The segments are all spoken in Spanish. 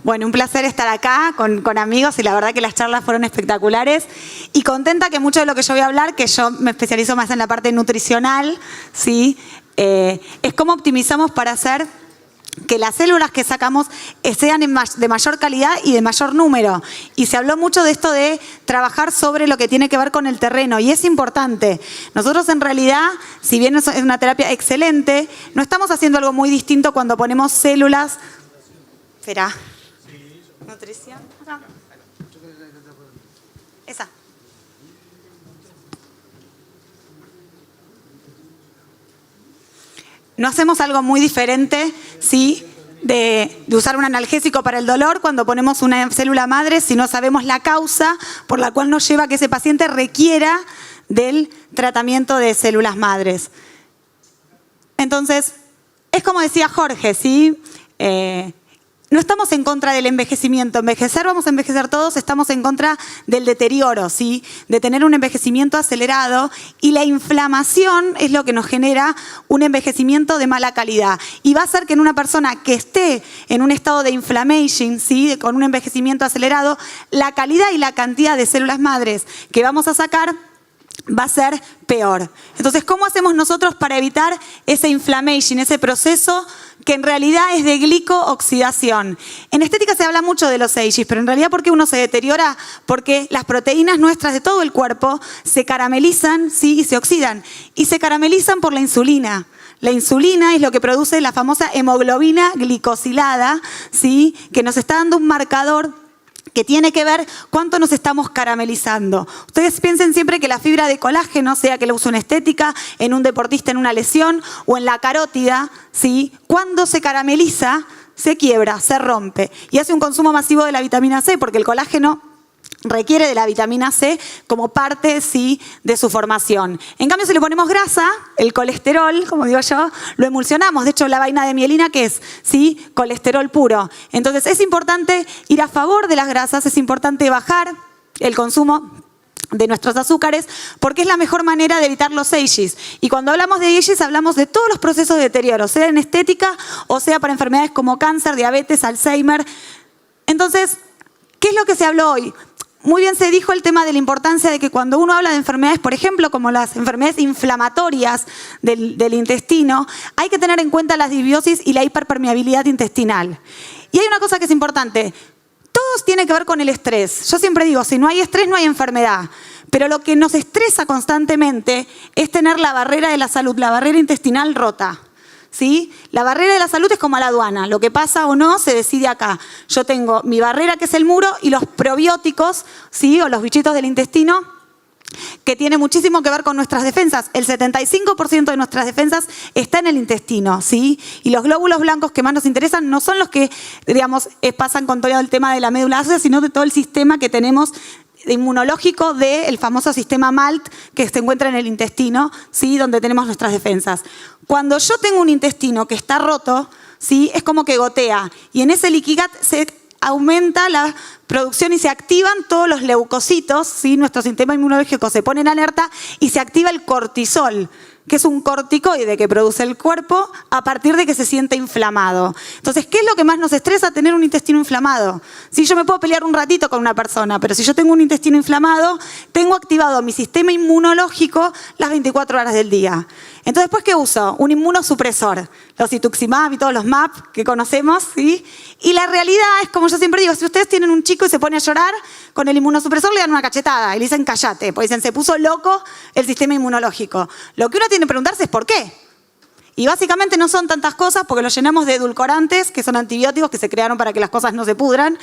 Bueno, un placer estar acá con amigos y la verdad que las charlas fueron espectaculares y contenta que mucho de lo que yo voy a hablar, que yo me especializo más en la parte nutricional, ¿sí? Es cómo optimizamos para hacer que las células que sacamos sean de mayor calidad y de mayor número. Y se habló mucho de esto de trabajar sobre lo que tiene que ver con el terreno y es importante. Nosotros en realidad, si bien es una terapia excelente, no estamos haciendo algo muy distinto cuando ponemos células. Espera. Nutrición. Acá. Esa. No hacemos algo muy diferente, ¿sí? De usar un analgésico para el dolor cuando ponemos una célula madre si no sabemos la causa por la cual nos lleva a que ese paciente requiera del tratamiento de células madres. Entonces, es como decía Jorge, ¿sí? No estamos en contra del envejecimiento. Envejecer, vamos a envejecer todos, estamos en contra del deterioro, ¿sí? De tener un envejecimiento acelerado y la inflamación es lo que nos genera un envejecimiento de mala calidad. Y va a hacer que en una persona que esté en un estado de inflammation, ¿sí? Con un envejecimiento acelerado, la calidad y la cantidad de células madres que vamos a sacar va a ser peor. Entonces, ¿cómo hacemos nosotros para evitar ese inflammation, ese proceso que en realidad es de glicooxidación? En estética se habla mucho de los ages, pero en realidad ¿por qué uno se deteriora? Porque las proteínas nuestras de todo el cuerpo se caramelizan, ¿sí? Y se oxidan. Y se caramelizan por la insulina. La insulina es lo que produce la famosa hemoglobina glicosilada, ¿sí? Que nos está dando un marcador que tiene que ver cuánto nos estamos caramelizando. Ustedes piensen siempre que la fibra de colágeno, sea que la uso en estética, en un deportista en una lesión o en la carótida, ¿sí? Cuando se carameliza, se quiebra, se rompe y hace un consumo masivo de la vitamina C porque el colágeno requiere de la vitamina C como parte, sí, de su formación. En cambio, si le ponemos grasa, el colesterol, como digo yo, lo emulsionamos. De hecho, la vaina de mielina, ¿qué es? Sí, colesterol puro. Entonces, es importante ir a favor de las grasas, es importante bajar el consumo de nuestros azúcares, porque es la mejor manera de evitar los ages. Y cuando hablamos de ages, hablamos de todos los procesos de deterioro, sea en estética o sea para enfermedades como cáncer, diabetes, Alzheimer. Entonces, ¿qué es lo que se habló hoy? Muy bien se dijo el tema de la importancia de que cuando uno habla de enfermedades, por ejemplo, como las enfermedades inflamatorias del intestino, hay que tener en cuenta la disbiosis y la hiperpermeabilidad intestinal. Y hay una cosa que es importante. Todo tiene que ver con el estrés. Yo siempre digo, si no hay estrés, no hay enfermedad. Pero lo que nos estresa constantemente es tener la barrera de la salud, la barrera intestinal rota. ¿Sí? La barrera de la salud es como a la aduana. Lo que pasa o no se decide acá. Yo tengo mi barrera, que es el muro, y los probióticos, ¿sí? O los bichitos del intestino, que tiene muchísimo que ver con nuestras defensas. El 75% de nuestras defensas está en el intestino, ¿sí? Y los glóbulos blancos que más nos interesan no son los que, digamos, pasan con todo el tema de la médula ósea, sino de todo el sistema que tenemos inmunológico del famoso sistema MALT que se encuentra en el intestino, ¿sí? Donde tenemos nuestras defensas. Cuando yo tengo un intestino que está roto, ¿sí? Es como que gotea y en ese leaky gut se aumenta la producción y se activan todos los leucocitos, ¿sí? Nuestro sistema inmunológico se pone en alerta y se activa el cortisol, que es un corticoide que produce el cuerpo a partir de que se siente inflamado. Entonces, ¿qué es lo que más nos estresa? Tener un intestino inflamado. Si yo me puedo pelear un ratito con una persona, pero si yo tengo un intestino inflamado, tengo activado mi sistema inmunológico las 24 horas del día. Entonces, ¿después qué uso? Un inmunosupresor. Los Cetuximab y todos los MAP que conocemos, ¿sí? Y la realidad es, como yo siempre digo, si ustedes tienen un chico y se pone a llorar, con el inmunosupresor le dan una cachetada y le dicen cállate, porque dicen se puso loco el sistema inmunológico. Lo que uno tiene que preguntarse es ¿por qué? Y básicamente no son tantas cosas porque lo llenamos de edulcorantes, que son antibióticos que se crearon para que las cosas no se pudran.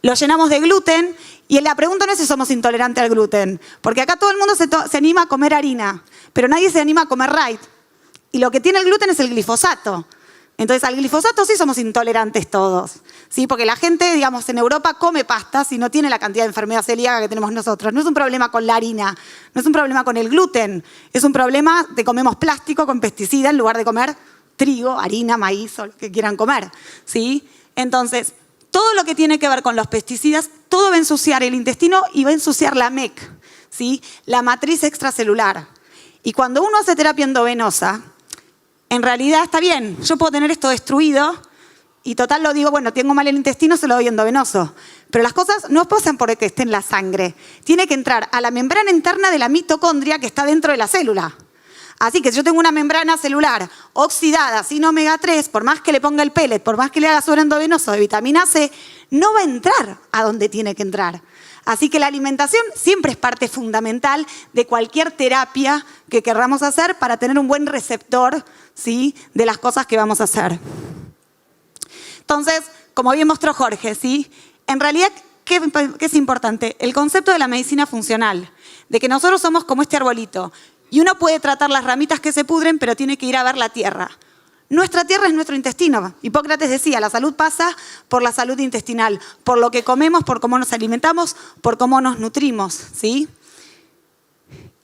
Lo llenamos de gluten y la pregunta no es si somos intolerantes al gluten, porque acá todo el mundo se anima a comer harina, pero nadie se anima a comer right. Y lo que tiene el gluten es el glifosato. Entonces, al glifosato sí somos intolerantes todos, ¿sí? Porque la gente, digamos, en Europa come pastas y no tiene la cantidad de enfermedad celíaca que tenemos nosotros. No es un problema con la harina, no es un problema con el gluten, es un problema de comemos plástico con pesticida en lugar de comer trigo, harina, maíz o lo que quieran comer, ¿sí? Entonces, todo lo que tiene que ver con los pesticidas, todo va a ensuciar el intestino y va a ensuciar la MEC, ¿sí? La matriz extracelular. Y cuando uno hace terapia endovenosa, en realidad está bien, yo puedo tener esto destruido y total lo digo, bueno, tengo mal el intestino, se lo doy endovenoso. Pero las cosas no pasan por que esté en la sangre. Tiene que entrar a la membrana interna de la mitocondria que está dentro de la célula. Así que si yo tengo una membrana celular oxidada, sin omega 3, por más que le ponga el pellet, por más que le haga suero endovenoso de vitamina C, no va a entrar a donde tiene que entrar. Así que la alimentación siempre es parte fundamental de cualquier terapia que querramos hacer para tener un buen receptor, ¿sí?, de las cosas que vamos a hacer. Entonces, como bien mostró Jorge, ¿sí?, en realidad, ¿qué es importante? El concepto de la medicina funcional, de que nosotros somos como este arbolito. Y uno puede tratar las ramitas que se pudren, pero tiene que ir a ver la tierra. Nuestra tierra es nuestro intestino. Hipócrates decía, la salud pasa por la salud intestinal, por lo que comemos, por cómo nos alimentamos, por cómo nos nutrimos, ¿sí?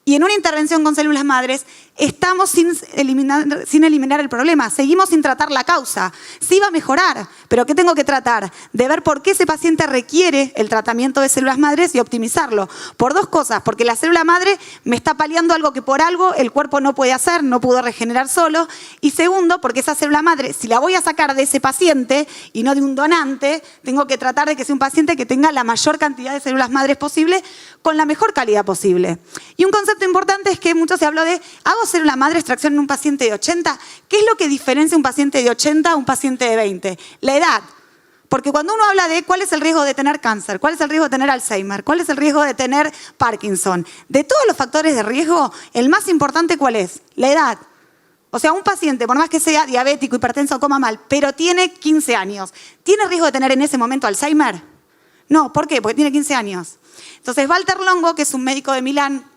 Y en una intervención con células madres, estamos sin eliminar el problema, seguimos sin tratar la causa. Sí va a mejorar, pero ¿qué tengo que tratar? De ver por qué ese paciente requiere el tratamiento de células madres y optimizarlo. Por dos cosas, porque la célula madre me está paliando algo que por algo el cuerpo no puede hacer, no pudo regenerar solo. Y segundo, porque esa célula madre, si la voy a sacar de ese paciente y no de un donante, tengo que tratar de que sea un paciente que tenga la mayor cantidad de células madres posible con la mejor calidad posible. Y un concepto importante es que mucho se habló de, ¿hago célula madre extracción en un paciente de 80? ¿Qué es lo que diferencia un paciente de 80 a un paciente de 20? La edad. Porque cuando uno habla de cuál es el riesgo de tener cáncer, cuál es el riesgo de tener Alzheimer, cuál es el riesgo de tener Parkinson, de todos los factores de riesgo, el más importante, ¿cuál es? La edad. O sea, un paciente, por más que sea diabético, hipertenso, coma mal, pero tiene 15 años, ¿tiene riesgo de tener en ese momento Alzheimer? No, ¿por qué? Porque tiene 15 años. Entonces, Walter Longo, que es un médico de Milán,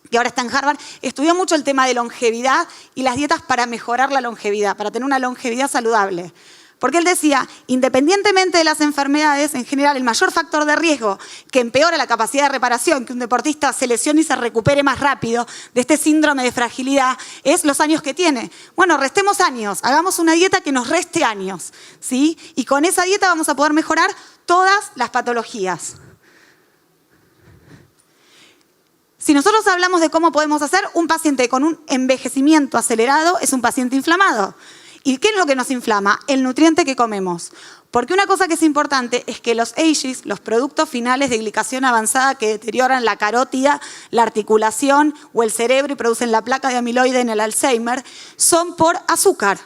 que ahora está en Harvard, estudió mucho el tema de longevidad y las dietas para mejorar la longevidad, para tener una longevidad saludable. Porque él decía, independientemente de las enfermedades, en general el mayor factor de riesgo que empeora la capacidad de reparación, que un deportista se lesione y se recupere más rápido de este síndrome de fragilidad, es los años que tiene. Bueno, restemos años, hagamos una dieta que nos reste años, ¿sí? Y con esa dieta vamos a poder mejorar todas las patologías. Si nosotros hablamos de cómo podemos hacer, un paciente con un envejecimiento acelerado es un paciente inflamado. ¿Y qué es lo que nos inflama? El nutriente que comemos. Porque una cosa que es importante es que los AGEs, los productos finales de glicación avanzada que deterioran la carótida, la articulación o el cerebro y producen la placa de amiloide en el Alzheimer, son por azúcar.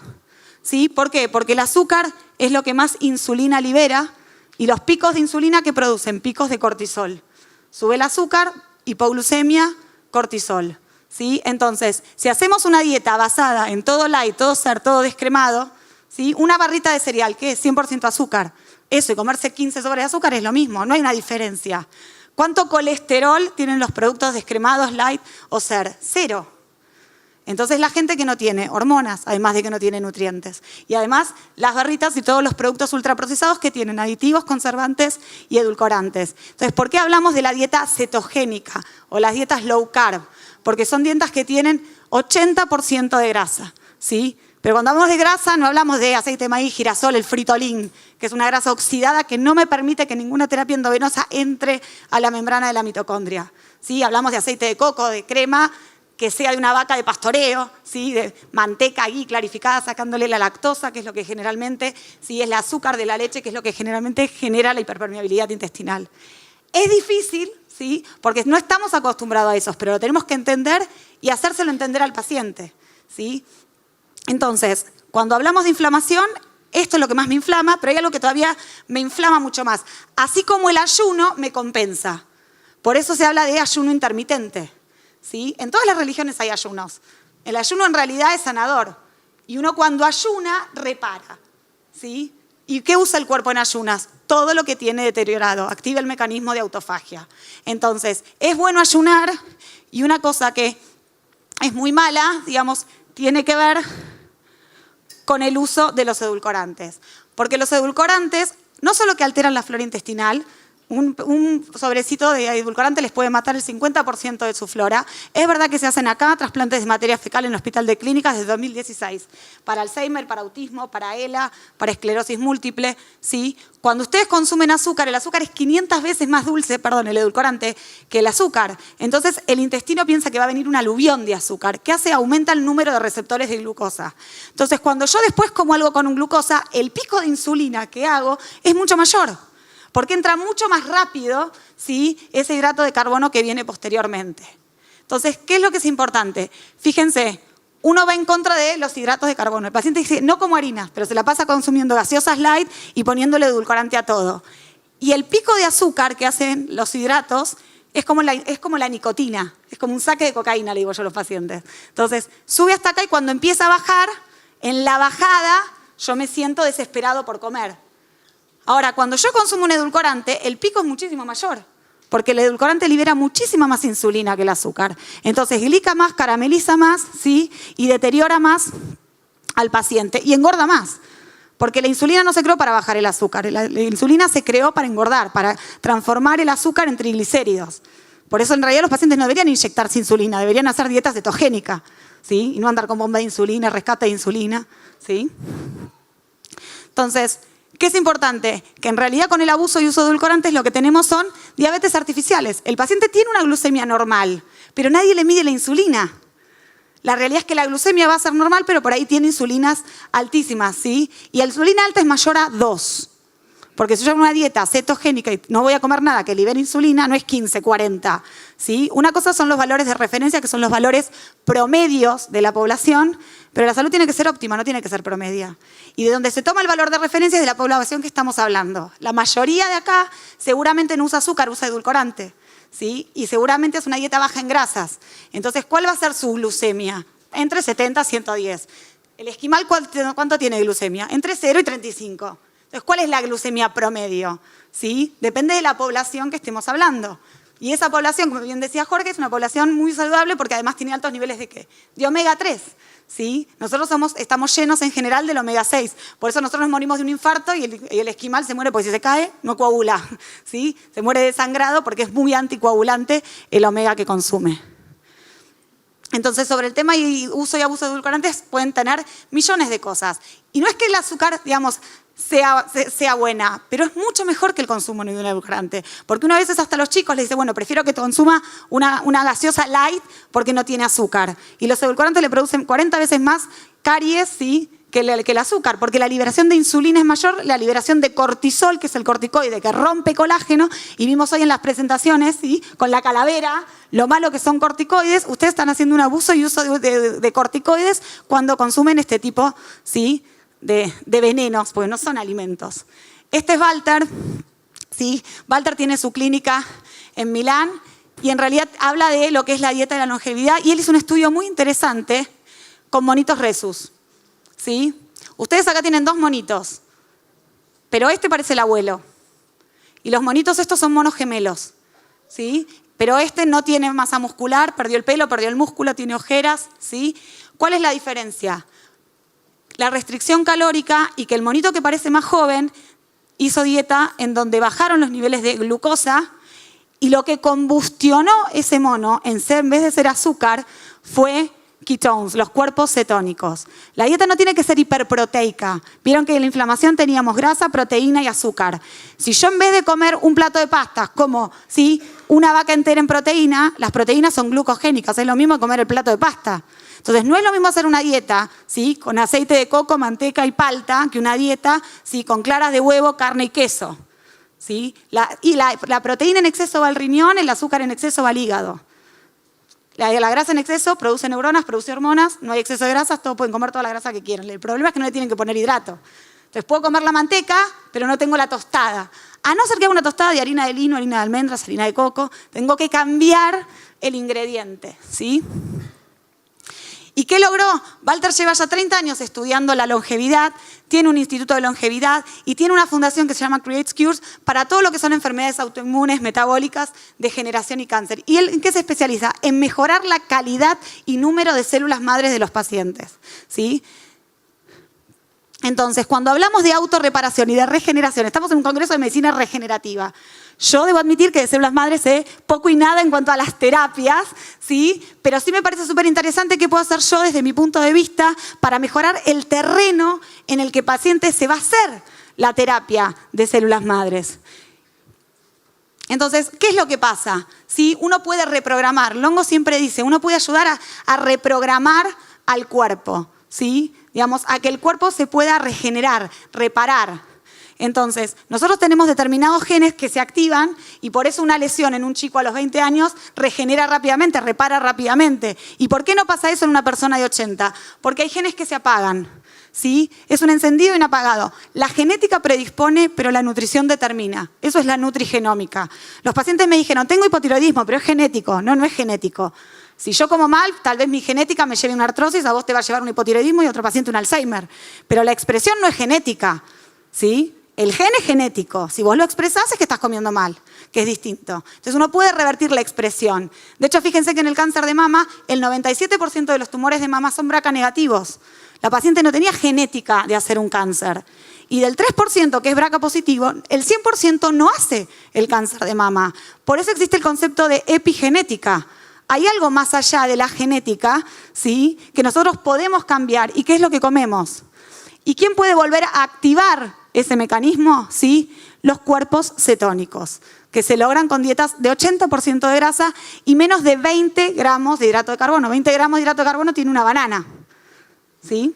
¿Sí? ¿Por qué? Porque el azúcar es lo que más insulina libera y los picos de insulina que producen picos de cortisol. Sube el azúcar, hipoglucemia, cortisol. ¿Sí? Entonces, si hacemos una dieta basada en todo light, todo ser, todo descremado, ¿sí? Una barrita de cereal, que es 100% azúcar, eso y comerse 15 sobres de azúcar es lo mismo, no hay una diferencia. ¿Cuánto colesterol tienen los productos descremados, light o ser? 0. Entonces la gente que no tiene hormonas, además de que no tiene nutrientes. Y además las barritas y todos los productos ultraprocesados que tienen aditivos, conservantes y edulcorantes. Entonces, ¿por qué hablamos de la dieta cetogénica o las dietas low carb? Porque son dietas que tienen 80% de grasa, ¿sí? Pero cuando hablamos de grasa no hablamos de aceite de maíz, girasol, el fritolín, que es una grasa oxidada que no me permite que ninguna terapia endovenosa entre a la membrana de la mitocondria. ¿Sí? Hablamos de aceite de coco, de crema, que sea de una vaca de pastoreo, ¿sí? De manteca ahí clarificada, sacándole la lactosa, que es lo que generalmente, ¿sí? Es el azúcar de la leche, que es lo que generalmente genera la hiperpermeabilidad intestinal. Es difícil, ¿sí? Porque no estamos acostumbrados a eso, pero lo tenemos que entender y hacérselo entender al paciente, ¿sí? Entonces, cuando hablamos de inflamación, esto es lo que más me inflama, pero hay algo que todavía me inflama mucho más. Así como el ayuno me compensa. Por eso se habla de ayuno intermitente, ¿sí? En todas las religiones hay ayunos. El ayuno en realidad es sanador. Y uno cuando ayuna, repara, ¿sí? ¿Y qué usa el cuerpo en ayunas? Todo lo que tiene deteriorado, activa el mecanismo de autofagia. Entonces, es bueno ayunar y una cosa que es muy mala, digamos, tiene que ver con el uso de los edulcorantes. Porque los edulcorantes no solo que alteran la flora intestinal, un sobrecito de edulcorante les puede matar el 50% de su flora. Es verdad que se hacen acá trasplantes de materia fecal en el Hospital de Clínicas desde 2016. Para Alzheimer, para autismo, para ELA, para esclerosis múltiple. ¿Sí? Cuando ustedes consumen azúcar, el azúcar es 500 veces más dulce, perdón, el edulcorante, que el azúcar. Entonces, el intestino piensa que va a venir un aluvión de azúcar. ¿Qué hace? Aumenta el número de receptores de glucosa. Entonces, cuando yo después como algo con un glucosa, el pico de insulina que hago es mucho mayor. Porque entra mucho más rápido, ¿sí?, ese hidrato de carbono que viene posteriormente. Entonces, ¿qué es lo que es importante? Fíjense, uno va en contra de los hidratos de carbono. El paciente dice, no como harinas, pero se la pasa consumiendo gaseosas light y poniéndole edulcorante a todo. Y el pico de azúcar que hacen los hidratos es como la nicotina, es como un saque de cocaína, le digo yo a los pacientes. Entonces, sube hasta acá y cuando empieza a bajar, en la bajada yo me siento desesperado por comer. Ahora, cuando yo consumo un edulcorante, el pico es muchísimo mayor, porque el edulcorante libera muchísima más insulina que el azúcar. Entonces, glica más, carameliza más, ¿sí?, y deteriora más al paciente y engorda más. Porque la insulina no se creó para bajar el azúcar, la insulina se creó para engordar, para transformar el azúcar en triglicéridos. Por eso, en realidad, los pacientes no deberían inyectarse insulina, deberían hacer dietas cetogénicas, ¿sí?, y no andar con bomba de insulina, rescate de insulina, ¿sí? Entonces, ¿qué es importante? Que en realidad con el abuso y uso de edulcorantes lo que tenemos son diabetes artificiales. El paciente tiene una glucemia normal, pero nadie le mide la insulina. La realidad es que la glucemia va a ser normal, pero por ahí tiene insulinas altísimas, ¿sí? Y la insulina alta es mayor a 2. Porque si yo hago una dieta cetogénica y no voy a comer nada que libere insulina, no es 15, 40. ¿Sí? Una cosa son los valores de referencia, que son los valores promedios de la población, pero la salud tiene que ser óptima, no tiene que ser promedia. Y de donde se toma el valor de referencia es de la población que estamos hablando. La mayoría de acá seguramente no usa azúcar, usa edulcorante, ¿sí? Y seguramente es una dieta baja en grasas. Entonces, ¿cuál va a ser su glucemia? Entre 70 y 110. ¿El esquimal cuánto tiene de glucemia? Entre 0 y 35. Entonces, ¿cuál es la glucemia promedio? ¿Sí? Depende de la población que estemos hablando. Y esa población, como bien decía Jorge, es una población muy saludable porque además tiene altos niveles de ¿qué? De omega 3. ¿Sí? Nosotros estamos llenos en general del omega 6. Por eso nosotros nos morimos de un infarto y el esquimal se muere porque si se cae, no coagula. ¿Sí? Se muere desangrado porque es muy anticoagulante el omega que consume. Entonces, sobre el tema y uso y abuso de edulcorantes pueden tener millones de cosas. Y no es que el azúcar, digamos, sea buena, pero es mucho mejor que el consumo de un edulcorante. Porque una vez hasta a los chicos les dice, bueno, prefiero que consuma una gaseosa light porque no tiene azúcar. Y los edulcorantes le producen 40 veces más caries, ¿sí?, que el azúcar, porque la liberación de insulina es mayor, la liberación de cortisol, que es el corticoide que rompe colágeno, y vimos hoy en las presentaciones, ¿sí?, con la calavera, lo malo que son corticoides. Ustedes están haciendo un abuso y uso de corticoides cuando consumen este tipo, ¿sí?, de venenos, porque no son alimentos. Este es Walter, ¿sí? Walter tiene su clínica en Milán y en realidad habla de lo que es la dieta de la longevidad y él hizo un estudio muy interesante con monitos rhesus, ¿sí? Ustedes acá tienen 2 monitos, pero este parece el abuelo. Y los monitos estos son monos gemelos, ¿sí? Pero este no tiene masa muscular, perdió el pelo, perdió el músculo, tiene ojeras, ¿sí? ¿Cuál es la diferencia? La restricción calórica y que el monito que parece más joven hizo dieta en donde bajaron los niveles de glucosa y lo que combustionó ese mono, en vez de ser azúcar, fue ketones, los cuerpos cetónicos. La dieta no tiene que ser hiperproteica. Vieron que en la inflamación teníamos grasa, proteína y azúcar. Si yo en vez de comer un plato de pastas como ¿sí?, una vaca entera en proteína, las proteínas son glucogénicas, es lo mismo que comer el plato de pasta. Entonces, no es lo mismo hacer una dieta, ¿sí?, con aceite de coco, manteca y palta, que una dieta, ¿sí?, con claras de huevo, carne y queso, ¿sí? La proteína en exceso va al riñón, el azúcar en exceso va al hígado. La grasa en exceso produce neuronas, produce hormonas, no hay exceso de grasas, todos pueden comer toda la grasa que quieran. El problema es que no le tienen que poner hidrato. Entonces, puedo comer la manteca, pero no tengo la tostada. A no ser que haga una tostada de harina de lino, harina de almendras, harina de coco, tengo que cambiar el ingrediente, ¿sí? ¿Y qué logró? Walter lleva ya 30 años estudiando la longevidad, tiene un instituto de longevidad y tiene una fundación que se llama Creates Cures para todo lo que son enfermedades autoinmunes, metabólicas, degeneración y cáncer. ¿Y él en qué se especializa? En mejorar la calidad y número de células madres de los pacientes, ¿sí? Entonces, cuando hablamos de autorreparación y de regeneración, estamos en un congreso de medicina regenerativa. Yo debo admitir que de células madres sé poco y nada en cuanto a las terapias, ¿sí? Pero sí me parece súper interesante qué puedo hacer yo desde mi punto de vista para mejorar el terreno en el que el paciente se va a hacer la terapia de células madres. Entonces, ¿qué es lo que pasa? ¿Sí? Uno puede reprogramar, Longo siempre dice, uno puede ayudar a reprogramar al cuerpo, ¿sí? Digamos, a que el cuerpo se pueda regenerar, reparar. Entonces, nosotros tenemos determinados genes que se activan y por eso una lesión en un chico a los 20 años regenera rápidamente, repara rápidamente. ¿Y por qué no pasa eso en una persona de 80? Porque hay genes que se apagan, ¿sí? Es un encendido y un apagado. La genética predispone, pero la nutrición determina. Eso es la nutrigenómica. Los pacientes me dijeron, tengo hipotiroidismo, pero es genético. No, no es genético. Si yo como mal, tal vez mi genética me lleve una artrosis, a vos te va a llevar un hipotiroidismo y a otro paciente un Alzheimer. Pero la expresión no es genética, ¿sí? El gen es genético. Si vos lo expresás es que estás comiendo mal, que es distinto. Entonces uno puede revertir la expresión. De hecho, fíjense que en el cáncer de mama, el 97% de los tumores de mama son BRCA negativos. La paciente no tenía genética de hacer un cáncer. Y del 3% que es BRCA positivo, el 100% no hace el cáncer de mama. Por eso existe el concepto de epigenética. Hay algo más allá de la genética, ¿sí?, que nosotros podemos cambiar. ¿Y qué es lo que comemos? ¿Y quién puede volver a activar ese mecanismo? ¿Sí? Los cuerpos cetónicos, que se logran con dietas de 80% de grasa y menos de 20 gramos de hidrato de carbono. 20 gramos de hidrato de carbono tiene una banana, ¿sí?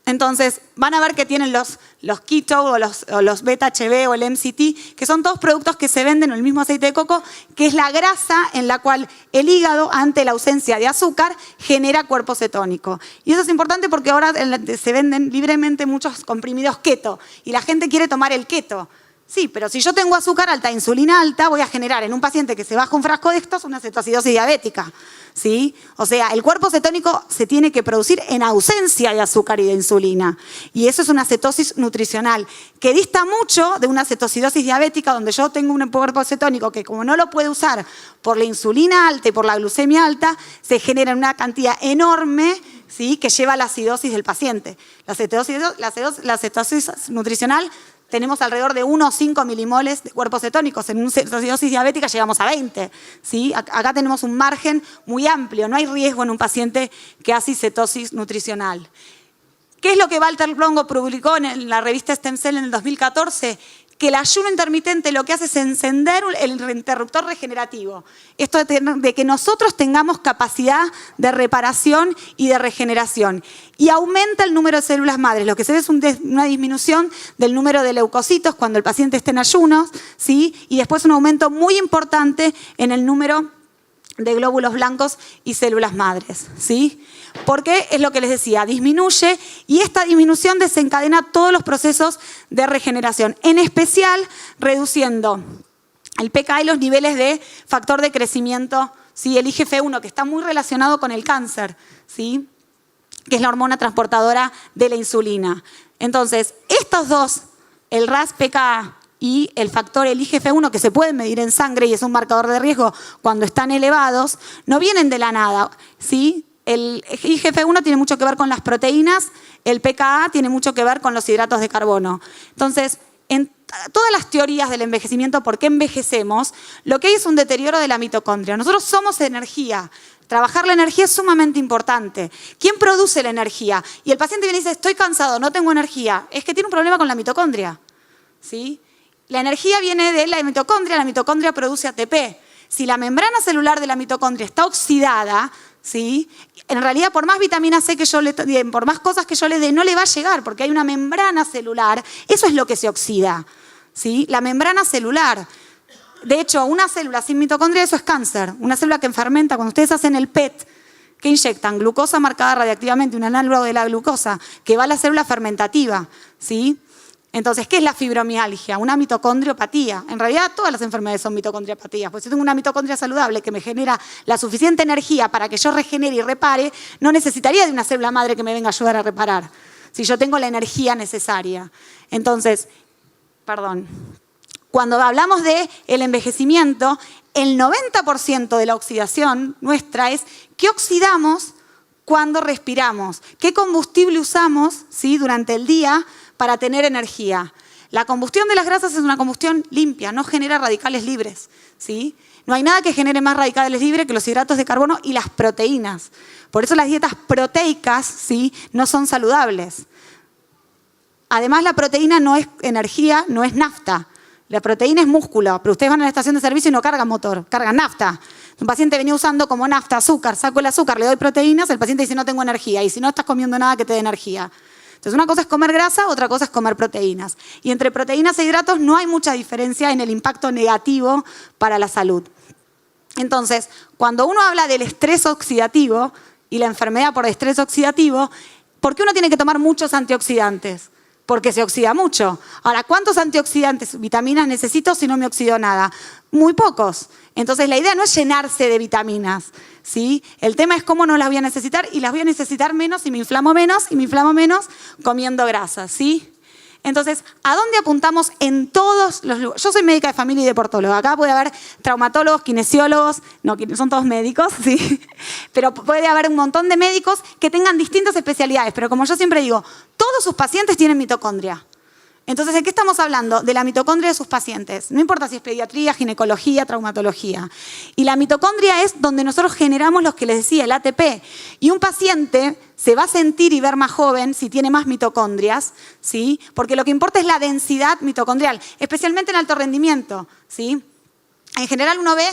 Entonces, van a ver que tienen los keto o los beta-HB o el MCT, que son todos productos que se venden en el mismo aceite de coco, que es la grasa en la cual el hígado, ante la ausencia de azúcar, genera cuerpo cetónico. Y eso es importante porque ahora se venden libremente muchos comprimidos keto y la gente quiere tomar el keto. Sí, pero si yo tengo azúcar alta, insulina alta, voy a generar en un paciente que se baja un frasco de estos una cetoacidosis diabética, ¿sí? O sea, el cuerpo cetónico se tiene que producir en ausencia de azúcar y de insulina. Y eso es una cetosis nutricional, que dista mucho de una cetoacidosis diabética, donde yo tengo un cuerpo cetónico que como no lo puedo usar por la insulina alta y por la glucemia alta, se genera una cantidad enorme, ¿sí?, que lleva a la acidosis del paciente. La cetosis nutricional tenemos alrededor de 1 o 5 milimoles de cuerpos cetónicos. En una cetoacidosis diabética llegamos a 20. ¿Sí? Acá tenemos un margen muy amplio. No hay riesgo en un paciente que hace cetosis nutricional. ¿Qué es lo que Walter Longo publicó en la revista Stem Cell en el 2014? Que el ayuno intermitente lo que hace es encender el interruptor regenerativo. Esto de que nosotros tengamos capacidad de reparación y de regeneración. Y aumenta el número de células madres. Lo que se ve es una disminución del número de leucocitos cuando el paciente está en ayunos, ¿sí? Y después un aumento muy importante en el número de glóbulos blancos y células madres, ¿sí? Porque es lo que les decía, disminuye y esta disminución desencadena todos los procesos de regeneración, en especial reduciendo el pKa y los niveles de factor de crecimiento, ¿sí? El IGF-1, que está muy relacionado con el cáncer, ¿sí?, que es la hormona transportadora de la insulina. Entonces, estos dos, el RAS-pKa y el factor, el IGF-1, que se puede medir en sangre y es un marcador de riesgo cuando están elevados, no vienen de la nada, ¿sí? El IGF-1 tiene mucho que ver con las proteínas, el pKa tiene mucho que ver con los hidratos de carbono. Entonces, en todas las teorías del envejecimiento, ¿por qué envejecemos? Lo que hay es un deterioro de la mitocondria. Nosotros somos energía. Trabajar la energía es sumamente importante. ¿Quién produce la energía? Y el paciente viene y dice, estoy cansado, no tengo energía. Es que tiene un problema con la mitocondria, ¿sí? La energía viene de la mitocondria produce ATP. Si la membrana celular de la mitocondria está oxidada, ¿sí?, en realidad por más vitamina C que yo le dé, por más cosas que yo le dé, no le va a llegar porque hay una membrana celular. Eso es lo que se oxida, ¿sí? La membrana celular. De hecho, una célula sin mitocondria, eso es cáncer. Una célula que fermenta, cuando ustedes hacen el PET, que inyectan glucosa marcada radiactivamente, un análogo de la glucosa, que va a la célula fermentativa, ¿sí? Entonces, ¿qué es la fibromialgia? Una mitocondriopatía. En realidad, todas las enfermedades son mitocondriopatías. Pues si tengo una mitocondria saludable que me genera la suficiente energía para que yo regenere y repare, no necesitaría de una célula madre que me venga a ayudar a reparar, si yo tengo la energía necesaria. Entonces, cuando hablamos del envejecimiento, el 90% de la oxidación nuestra es que oxidamos cuando respiramos. ¿Qué combustible usamos, ¿sí?, durante el día para tener energía? La combustión de las grasas es una combustión limpia, no genera radicales libres, ¿sí? No hay nada que genere más radicales libres que los hidratos de carbono y las proteínas. Por eso las dietas proteicas, ¿sí?, no son saludables. Además, la proteína no es energía, no es nafta. La proteína es músculo, pero ustedes van a la estación de servicio y no cargan motor, cargan nafta. Un paciente venía usando como nafta azúcar, saco el azúcar, le doy proteínas, el paciente dice no tengo energía. Y si no estás comiendo nada que te dé energía. Entonces, una cosa es comer grasa, otra cosa es comer proteínas. Y entre proteínas e hidratos no hay mucha diferencia en el impacto negativo para la salud. Entonces, cuando uno habla del estrés oxidativo y la enfermedad por estrés oxidativo, ¿por qué uno tiene que tomar muchos antioxidantes? Porque se oxida mucho. Ahora, ¿cuántos antioxidantes, vitaminas necesito si no me oxido nada? Muy pocos. Entonces, la idea no es llenarse de vitaminas, ¿sí? El tema es cómo no las voy a necesitar y las voy a necesitar menos y me inflamo menos comiendo grasas, ¿sí? Entonces, ¿a dónde apuntamos en todos los lugares? Yo soy médica de familia y deportóloga. Acá puede haber traumatólogos, kinesiólogos, no, son todos médicos, ¿sí? Pero puede haber un montón de médicos que tengan distintas especialidades. Pero como yo siempre digo, todos sus pacientes tienen mitocondria. Entonces, ¿de qué estamos hablando? De la mitocondria de sus pacientes. No importa si es pediatría, ginecología, traumatología. Y la mitocondria es donde nosotros generamos lo que les decía, el ATP. Y un paciente se va a sentir y ver más joven si tiene más mitocondrias, ¿sí? Porque lo que importa es la densidad mitocondrial, especialmente en alto rendimiento, ¿sí? En general uno ve,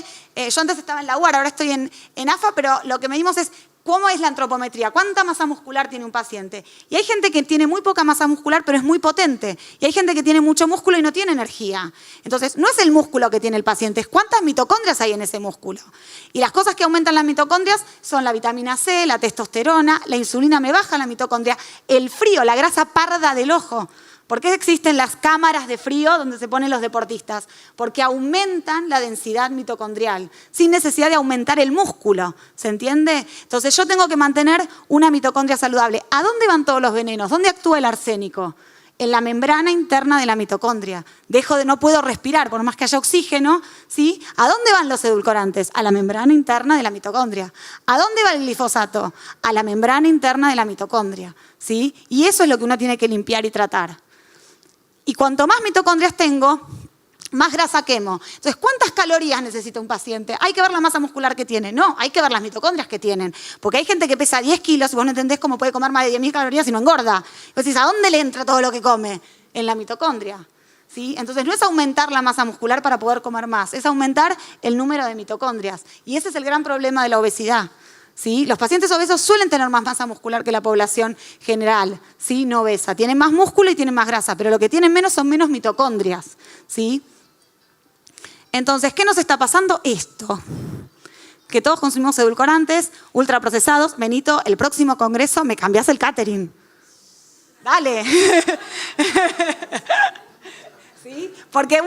yo antes estaba en la UAR, ahora estoy en AFA, pero lo que medimos es ¿cómo es la antropometría? ¿Cuánta masa muscular tiene un paciente? Y hay gente que tiene muy poca masa muscular, pero es muy potente. Y hay gente que tiene mucho músculo y no tiene energía. Entonces, no es el músculo que tiene el paciente, es cuántas mitocondrias hay en ese músculo. Y las cosas que aumentan las mitocondrias son la vitamina C, la testosterona, la insulina me baja la mitocondria, el frío, la grasa parda del ojo. ¿Por qué existen las cámaras de frío donde se ponen los deportistas? Porque aumentan la densidad mitocondrial, sin necesidad de aumentar el músculo, ¿se entiende? Entonces yo tengo que mantener una mitocondria saludable. ¿A dónde van todos los venenos? ¿Dónde actúa el arsénico? En la membrana interna de la mitocondria. No puedo respirar, por más que haya oxígeno, ¿sí? ¿A dónde van los edulcorantes? A la membrana interna de la mitocondria. ¿A dónde va el glifosato? A la membrana interna de la mitocondria, ¿sí? Y eso es lo que uno tiene que limpiar y tratar. Y cuanto más mitocondrias tengo, más grasa quemo. Entonces, ¿cuántas calorías necesita un paciente? ¿Hay que ver la masa muscular que tiene? No, hay que ver las mitocondrias que tienen. Porque hay gente que pesa 10 kilos y vos no entendés cómo puede comer más de 10.000 calorías y no engorda. Entonces, ¿a dónde le entra todo lo que come? En la mitocondria, ¿sí? Entonces, no es aumentar la masa muscular para poder comer más, es aumentar el número de mitocondrias. Y ese es el gran problema de la obesidad. ¿Sí? Los pacientes obesos suelen tener más masa muscular que la población general, ¿sí? No obesa. Tienen más músculo y tienen más grasa, pero lo que tienen menos son menos mitocondrias, ¿sí? Entonces, ¿qué nos está pasando? Esto. Que todos consumimos edulcorantes, ultraprocesados. Benito, el próximo congreso me cambiás el catering. Dale. ¿Sí? Porque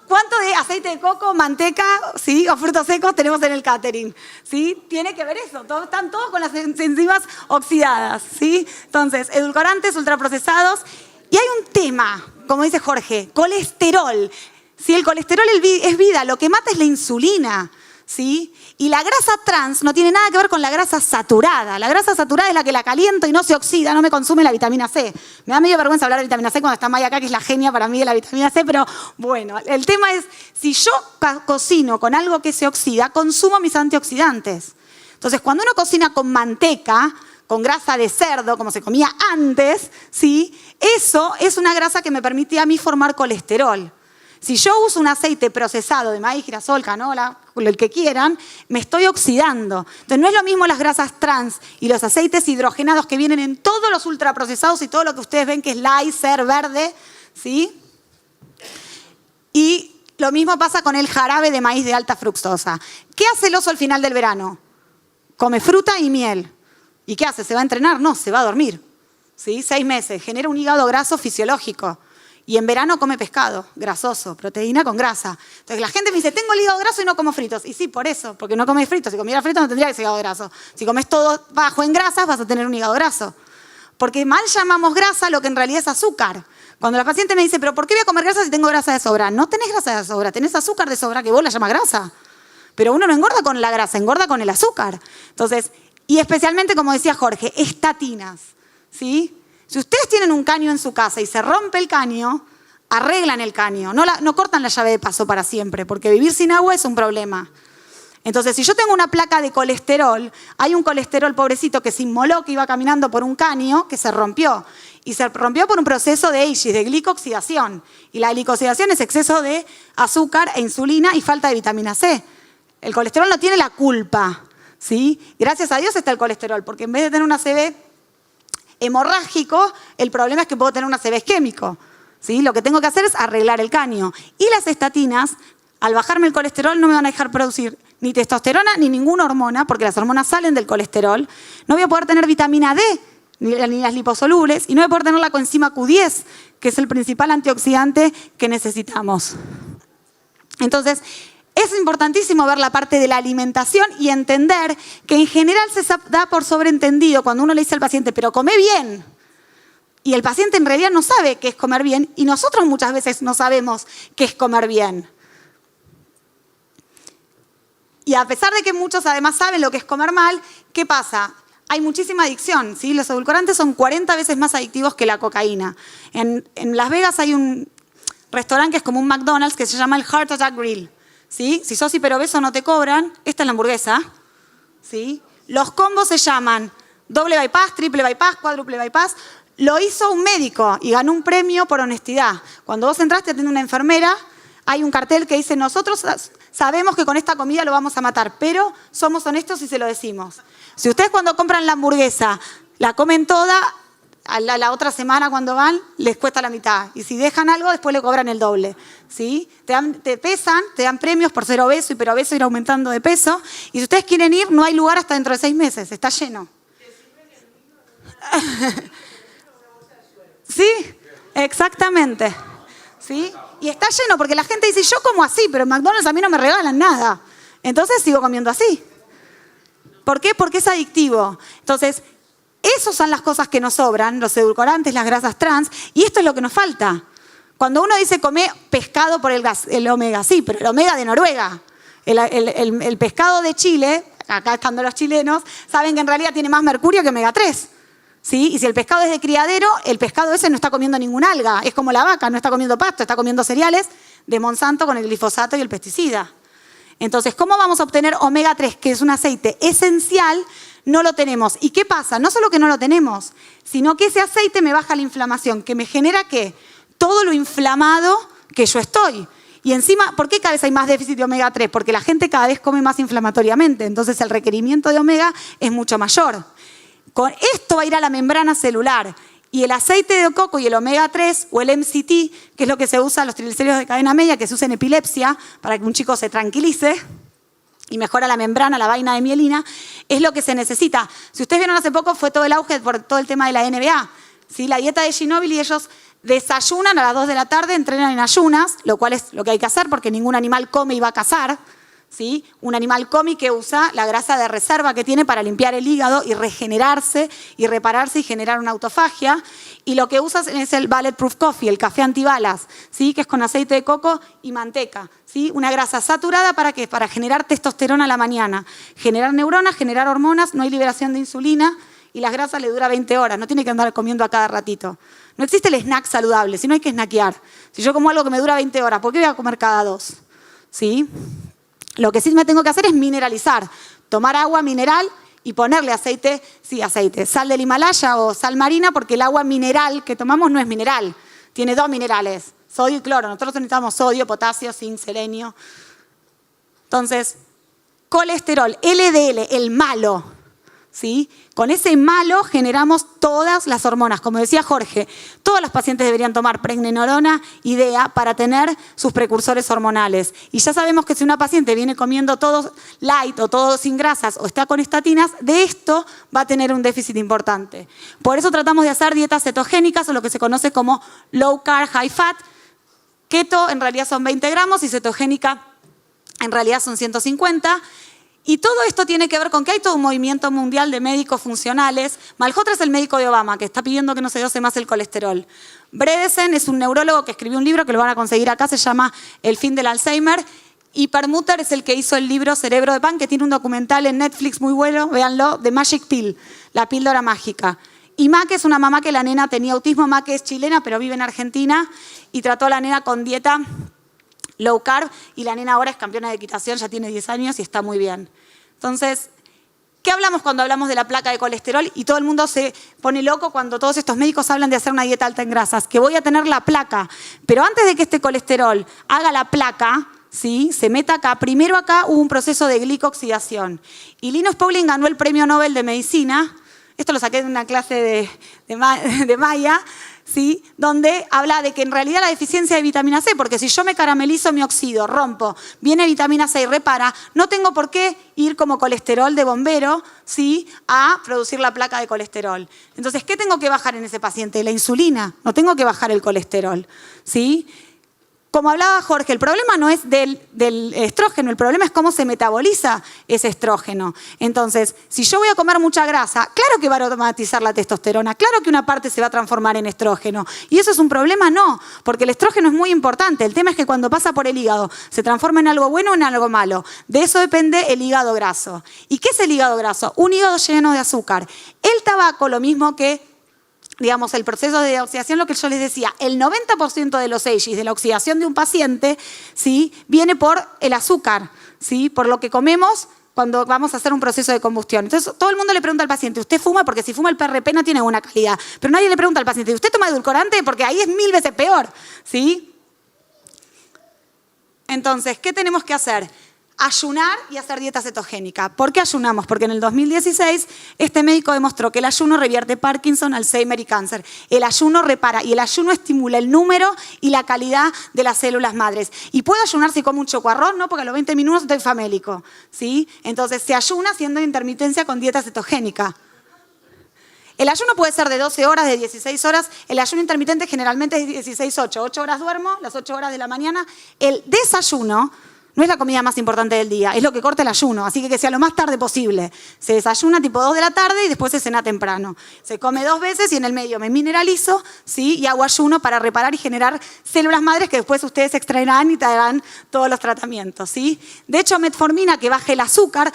¿cuánto de aceite de coco, manteca, ¿sí?, o frutos secos tenemos en el catering? ¿Sí? Tiene que ver eso, están todos con las enzimas oxidadas, ¿sí? Entonces, edulcorantes, ultraprocesados. Y hay un tema, como dice Jorge, colesterol. ¿Sí? El colesterol es vida, lo que mata es la insulina, ¿sí? Y la grasa trans no tiene nada que ver con la grasa saturada. La grasa saturada es la que la caliento y no se oxida, no me consume la vitamina C. Me da medio vergüenza hablar de vitamina C cuando está Maya acá, que es la genia para mí de la vitamina C, pero bueno, el tema es, si yo cocino con algo que se oxida, consumo mis antioxidantes. Entonces, cuando uno cocina con manteca, con grasa de cerdo, como se comía antes, ¿sí? Eso es una grasa que me permite a mí formar colesterol. Si yo uso un aceite procesado de maíz, girasol, canola, el que quieran, me estoy oxidando. Entonces no es lo mismo las grasas trans y los aceites hidrogenados que vienen en todos los ultraprocesados y todo lo que ustedes ven que es light, ser verde, ¿sí? Y lo mismo pasa con el jarabe de maíz de alta fructosa. ¿Qué hace el oso al final del verano? Come fruta y miel. ¿Y qué hace? ¿Se va a entrenar? No, se va a dormir. ¿Sí? 6 meses. Genera un hígado graso fisiológico. Y en verano come pescado, grasoso, proteína con grasa. Entonces la gente me dice, tengo el hígado graso y no como fritos. Y sí, por eso, porque no comes fritos. Si comiera fritos no tendría ese hígado graso. Si comes todo bajo en grasas vas a tener un hígado graso. Porque mal llamamos grasa lo que en realidad es azúcar. Cuando la paciente me dice, pero ¿por qué voy a comer grasa si tengo grasa de sobra? No tenés grasa de sobra, tenés azúcar de sobra que vos la llamas grasa. Pero uno no engorda con la grasa, engorda con el azúcar. Entonces, Y especialmente, como decía Jorge, estatinas, ¿sí? Si ustedes tienen un caño en su casa y se rompe el caño, arreglan el caño, no cortan la llave de paso para siempre, porque vivir sin agua es un problema. Entonces, si yo tengo una placa de colesterol, hay un colesterol pobrecito que se inmoló, que iba caminando por un caño, que se rompió. Y se rompió por un proceso de AGE, de glicooxidación. Y la glicooxidación es exceso de azúcar e insulina y falta de vitamina C. El colesterol no tiene la culpa, ¿sí? Gracias a Dios está el colesterol, porque en vez de tener un ACV hemorrágico, el problema es que puedo tener un ACV isquémico, ¿sí? Lo que tengo que hacer es arreglar el caño. Y las estatinas, al bajarme el colesterol, no me van a dejar producir ni testosterona ni ninguna hormona, porque las hormonas salen del colesterol. No voy a poder tener vitamina D, ni las liposolubles, y no voy a poder tener la coenzima Q10, que es el principal antioxidante que necesitamos. Entonces, es importantísimo ver la parte de la alimentación y entender que en general se da por sobreentendido cuando uno le dice al paciente, pero come bien. Y el paciente en realidad no sabe qué es comer bien, y nosotros muchas veces no sabemos qué es comer bien. Y a pesar de que muchos además saben lo que es comer mal, ¿qué pasa? Hay muchísima adicción, ¿sí? Los edulcorantes son 40 veces más adictivos que la cocaína. En Las Vegas hay un restaurante que es como un McDonald's que se llama el Heart Attack Grill, ¿sí? Si sos hiperobeso no te cobran. Esta es la hamburguesa, ¿sí? Los combos se llaman doble bypass, triple bypass, cuádruple bypass. Lo hizo un médico y ganó un premio por honestidad. Cuando vos entraste a tener una enfermera, hay un cartel que dice, nosotros sabemos que con esta comida lo vamos a matar, pero somos honestos y se lo decimos. Si ustedes cuando compran la hamburguesa la comen toda, a la otra semana cuando van les cuesta la mitad. Y si dejan algo, después le cobran el doble, ¿sí? Te pesan, te dan premios por ser obeso, hiperobeso, ir aumentando de peso. Y si ustedes quieren ir, no hay lugar hasta dentro de 6 meses, está lleno. Sí, exactamente. ¿Sí? Y está lleno porque la gente dice, yo como así, pero en McDonald's a mí no me regalan nada. Entonces sigo comiendo así. ¿Por qué? Porque es adictivo. Entonces, esas son las cosas que nos sobran, los edulcorantes, las grasas trans, y esto es lo que nos falta. Cuando uno dice come pescado por el omega, sí, pero el omega de Noruega. El pescado de Chile, acá estando los chilenos, saben que en realidad tiene más mercurio que omega 3. ¿Sí? Y si el pescado es de criadero, el pescado ese no está comiendo ningún alga. Es como la vaca, no está comiendo pasto, está comiendo cereales de Monsanto con el glifosato y el pesticida. Entonces, ¿cómo vamos a obtener omega 3, que es un aceite esencial? No lo tenemos. ¿Y qué pasa? No solo que no lo tenemos, sino que ese aceite me baja la inflamación, que me genera ¿qué? Todo lo inflamado que yo estoy. Y encima, ¿por qué cada vez hay más déficit de omega 3? Porque la gente cada vez come más inflamatoriamente. Entonces, el requerimiento de omega es mucho mayor. Con esto va a ir a la membrana celular. Y el aceite de coco y el omega 3 o el MCT, que es lo que se usa, los triglicéridos de cadena media, que se usa en epilepsia, para que un chico se tranquilice y mejora la membrana, la vaina de mielina, es lo que se necesita. Si ustedes vieron hace poco, fue todo el auge por todo el tema de la NBA. ¿Sí? La dieta de Ginóbili, ellos desayunan a las 2 de la tarde, entrenan en ayunas, lo cual es lo que hay que hacer porque ningún animal come y va a cazar. ¿Sí? Un animal come que usa la grasa de reserva que tiene para limpiar el hígado y regenerarse y repararse y generar una autofagia. Y lo que usan es el Bulletproof Coffee, el café antibalas, ¿sí? Que es con aceite de coco y manteca. ¿Sí? Una grasa saturada ¿para qué? Para generar testosterona a la mañana, generar neuronas, generar hormonas, no hay liberación de insulina y las grasas le dura 20 horas, no tiene que andar comiendo a cada ratito. No existe el snack saludable, si no hay que snackear. Si yo como algo que me dura 20 horas, ¿por qué voy a comer cada 2? ¿Sí? Lo que sí me tengo que hacer es mineralizar, tomar agua mineral y ponerle aceite, sal del Himalaya o sal marina, porque el agua mineral que tomamos no es mineral, tiene 2 minerales, sodio y cloro. Nosotros necesitamos sodio, potasio, zinc, selenio. Entonces, colesterol, LDL, el malo, ¿sí? Con ese malo generamos todas las hormonas. Como decía Jorge, todos los pacientes deberían tomar pregnenolona y DEA para tener sus precursores hormonales. Y ya sabemos que si una paciente viene comiendo todo light o todo sin grasas o está con estatinas, de esto va a tener un déficit importante. Por eso tratamos de hacer dietas cetogénicas o lo que se conoce como low carb, high fat. Keto en realidad son 20 gramos y cetogénica en realidad son 150. Y todo esto tiene que ver con que hay todo un movimiento mundial de médicos funcionales. Malhotra es el médico de Obama, que está pidiendo que no se dose más el colesterol. Bredesen es un neurólogo que escribió un libro, que lo van a conseguir acá, se llama El fin del Alzheimer, Y Permuter es el que hizo el libro Cerebro de Pan, que tiene un documental en Netflix muy bueno, véanlo, The Magic Pill, la píldora mágica. Y Maque es una mamá que la nena tenía autismo. Maque es chilena, pero vive en Argentina y trató a la nena con dieta low carb y la nena ahora es campeona de equitación, ya tiene 10 años y está muy bien. Entonces, ¿qué hablamos cuando hablamos de la placa de colesterol? Y todo el mundo se pone loco cuando todos estos médicos hablan de hacer una dieta alta en grasas, que voy a tener la placa. Pero antes de que este colesterol haga la placa, ¿sí? Se meta acá. Primero acá hubo un proceso de glicoxidación. Y Linus Pauling ganó el premio Nobel de Medicina. Esto lo saqué de una clase de Maya, ¿sí? Donde habla de que en realidad la deficiencia de vitamina C, porque si yo me caramelizo, me oxido, rompo, viene vitamina C y repara, no tengo por qué ir como colesterol de bombero, ¿sí? A producir la placa de colesterol. Entonces, ¿qué tengo que bajar en ese paciente? La insulina, no tengo que bajar el colesterol, ¿sí? Como hablaba Jorge, el problema no es del estrógeno, el problema es cómo se metaboliza ese estrógeno. Entonces, si yo voy a comer mucha grasa, claro que va a aromatizar la testosterona, claro que una parte se va a transformar en estrógeno. ¿Y eso es un problema? No, porque el estrógeno es muy importante. El tema es que cuando pasa por el hígado, se transforma en algo bueno o en algo malo. De eso depende el hígado graso. ¿Y qué es el hígado graso? Un hígado lleno de azúcar. El tabaco, lo mismo que digamos, el proceso de oxidación, lo que yo les decía, el 90% de los AGEs, de la oxidación de un paciente, ¿sí? Viene por el azúcar, ¿sí? Por lo que comemos cuando vamos a hacer un proceso de combustión. Entonces, todo el mundo le pregunta al paciente, ¿usted fuma? Porque si fuma el PRP no tiene buena calidad. Pero nadie le pregunta al paciente, ¿usted toma edulcorante? Porque ahí es 1000 veces peor, ¿sí? Entonces, ¿qué tenemos que hacer? Ayunar y hacer dieta cetogénica. ¿Por qué ayunamos? Porque en el 2016 este médico demostró que el ayuno revierte Parkinson, Alzheimer y cáncer. El ayuno repara y el ayuno estimula el número y la calidad de las células madres. ¿Y puedo ayunar si como un chocoarroz? No, porque a los 20 minutos estoy famélico, ¿sí? Entonces se ayuna haciendo intermitencia con dieta cetogénica. El ayuno puede ser de 12 horas, de 16 horas. El ayuno intermitente generalmente es 16-8. 8 horas duermo, las 8 horas de la mañana. El desayuno no es la comida más importante del día, es lo que corta el ayuno, así que sea lo más tarde posible. Se desayuna tipo 2 de la tarde y después se cena temprano. Se come 2 veces y en el medio me mineralizo, ¿sí? Y hago ayuno para reparar y generar células madres que después ustedes extraerán y te darán todos los tratamientos, ¿sí? De hecho, metformina, que baje el azúcar,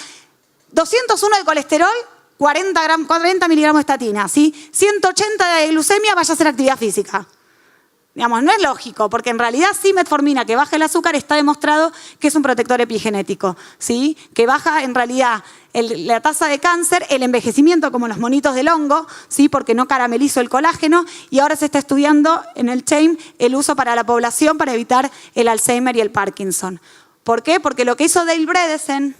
201 de colesterol, 40 miligramos de estatina, ¿sí? 180 de glucemia, vaya a hacer actividad física. Digamos, no es lógico, porque en realidad sí metformina, que baja el azúcar, está demostrado que es un protector epigenético, ¿sí? Que baja en realidad la tasa de cáncer, el envejecimiento como los monitos del hongo, ¿sí? Porque no caramelizo el colágeno y ahora se está estudiando en el CHAIM el uso para la población para evitar el Alzheimer y el Parkinson. ¿Por qué? Porque lo que hizo Dale Bredesen,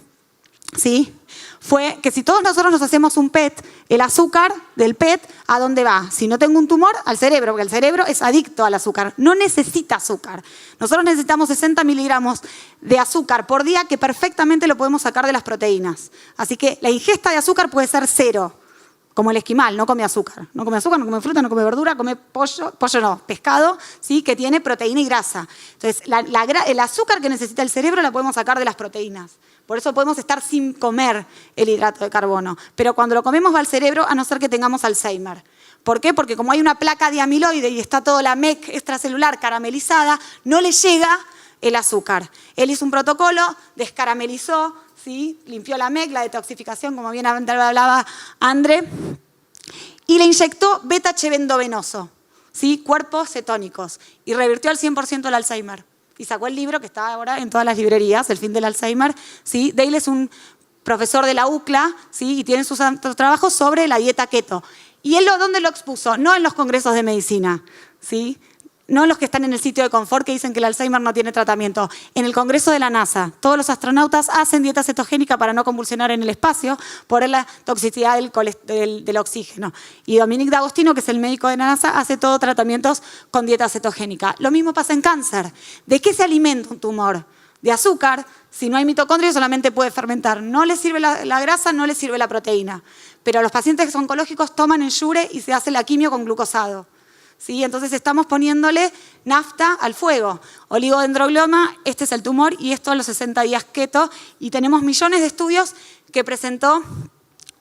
¿sí? Fue que si todos nosotros nos hacemos un PET, el azúcar del PET, ¿a dónde va? Si no tengo un tumor, al cerebro, porque el cerebro es adicto al azúcar, no necesita azúcar. Nosotros necesitamos 60 miligramos de azúcar por día que perfectamente lo podemos sacar de las proteínas. Así que la ingesta de azúcar puede ser 0, como el esquimal, no come azúcar. No come azúcar, no come fruta, no come verdura, come pollo no, pescado, ¿sí? Que tiene proteína y grasa. Entonces, el azúcar que necesita el cerebro la podemos sacar de las proteínas. Por eso podemos estar sin comer el hidrato de carbono. Pero cuando lo comemos va al cerebro, a no ser que tengamos Alzheimer. ¿Por qué? Porque como hay una placa de amiloide y está toda la MEC extracelular caramelizada, no le llega el azúcar. Él hizo un protocolo, descaramelizó, ¿sí? Limpió la MEC, la detoxificación, como bien hablaba André, y le inyectó beta-H endovenoso, ¿sí? Cuerpos cetónicos, y revirtió al 100% el Alzheimer. Y sacó el libro que está ahora en todas las librerías, El fin del Alzheimer, ¿sí? Dale es un profesor de la UCLA, ¿sí? Y tiene sus trabajos sobre la dieta keto. ¿Y él dónde lo expuso? No en los congresos de medicina, ¿sí? No en los que están en el sitio de confort que dicen que el Alzheimer no tiene tratamiento. En el congreso de la NASA, todos los astronautas hacen dieta cetogénica para no convulsionar en el espacio por la toxicidad del oxígeno. Y Dominic D'Agostino, que es el médico de la NASA, hace todo tratamientos con dieta cetogénica. Lo mismo pasa en cáncer. ¿De qué se alimenta un tumor? De azúcar. Si no hay mitocondrias solamente puede fermentar. No le sirve la grasa, no le sirve la proteína. Pero los pacientes oncológicos toman Ensure y se hace la quimio con glucosado. ¿Sí? Entonces estamos poniéndole nafta al fuego. Oligodendroglioma, este es el tumor y esto a los 60 días keto. Y tenemos millones de estudios que presentó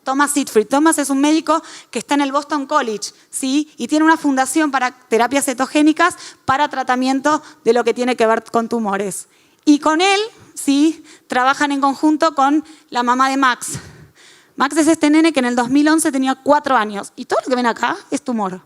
Thomas Seyfried. Thomas es un médico que está en el Boston College, ¿sí? Y tiene una fundación para terapias cetogénicas para tratamiento de lo que tiene que ver con tumores. Y con él, ¿sí? Trabajan en conjunto con la mamá de Max. Max es este nene que en el 2011 tenía 4 años. Y todo lo que ven acá es tumor.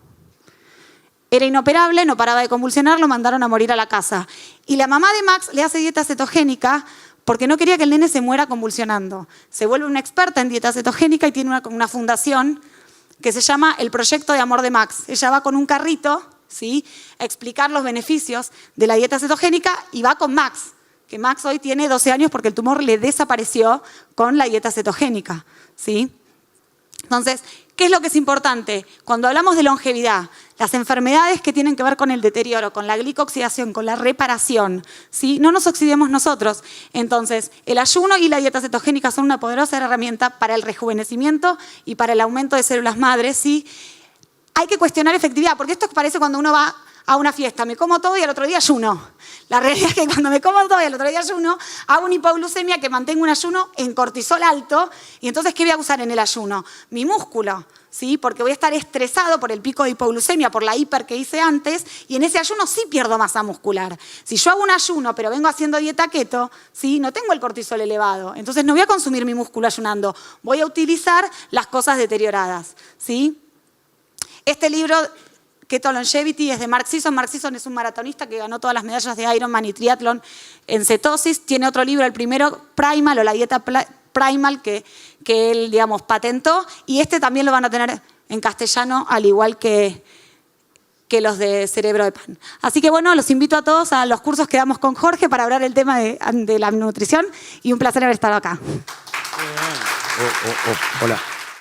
Era inoperable, no paraba de convulsionar, lo mandaron a morir a la casa. Y la mamá de Max le hace dieta cetogénica porque no quería que el nene se muera convulsionando. Se vuelve una experta en dieta cetogénica y tiene una fundación que se llama El Proyecto de Amor de Max. Ella va con un carrito, ¿sí?, a explicar los beneficios de la dieta cetogénica y va con Max, que Max hoy tiene 12 años porque el tumor le desapareció con la dieta cetogénica, ¿sí? Entonces, ¿qué es lo que es importante? Cuando hablamos de longevidad, las enfermedades que tienen que ver con el deterioro, con la glicoxidación, con la reparación, ¿sí? No nos oxidemos nosotros. Entonces, el ayuno y la dieta cetogénica son una poderosa herramienta para el rejuvenecimiento y para el aumento de células madres, ¿sí? Hay que cuestionar efectividad, porque esto parece cuando uno va a una fiesta, me como todo y al otro día ayuno. La realidad es que cuando me como todo y al otro día ayuno, hago una hipoglucemia que mantengo un ayuno en cortisol alto. Y entonces, ¿qué voy a usar en el ayuno? Mi músculo, ¿sí? Porque voy a estar estresado por el pico de hipoglucemia, por la hiper que hice antes, y en ese ayuno sí pierdo masa muscular. Si yo hago un ayuno, pero vengo haciendo dieta keto, ¿sí?, no tengo el cortisol elevado. Entonces no voy a consumir mi músculo ayunando, voy a utilizar las cosas deterioradas, ¿sí? Este libro, Keto Longevity, es de Mark Sisson. Mark Sisson es un maratonista que ganó todas las medallas de Ironman y triatlón en cetosis. Tiene otro libro, el primero, Primal, o la dieta Primal, que él, digamos, patentó. Y este también lo van a tener en castellano, al igual que los de Cerebro de Pan. Así que bueno, los invito a todos a los cursos que damos con Jorge para hablar el tema de la nutrición. Y un placer haber estado acá. Hola.